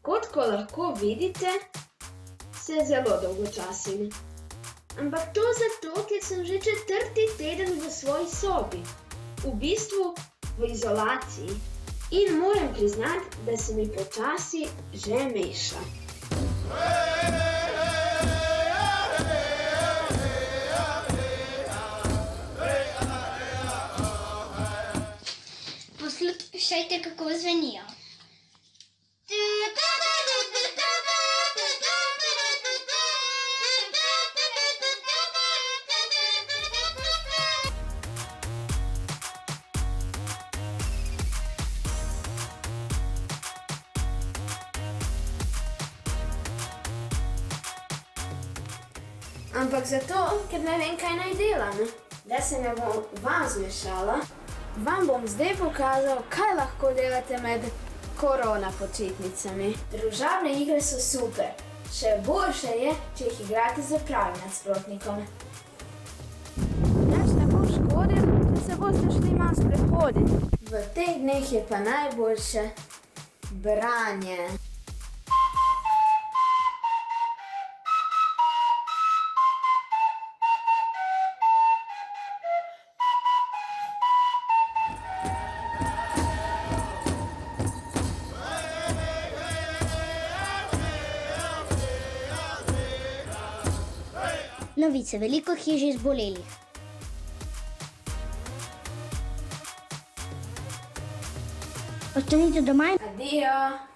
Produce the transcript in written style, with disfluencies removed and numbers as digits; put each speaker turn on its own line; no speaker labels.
Kot ko lahko vidite, se zelo dolgo časim. Ampak to zato, ker sem že 4. teden v svoji sobi. V bistvu v izolaciji. In moram priznati, da se mi počasi že meša.
Poslušajte, kako zvenijo.
Ampak zato, ker ne vem, kaj naj delam. Da se ne bom vam zmešala, vam bom zdaj pokazal, kaj lahko delate med korona počitnicami. Družabne igre so super. Še boljše je, če jih igrate z pravim nasprotnikom. Nič ne bo škodil, če se boste šli malo sprehoditi. V teh dneh je pa najboljše branje.
Novice, veliko hiš zbolelih. Ostanite doma.
Adijo.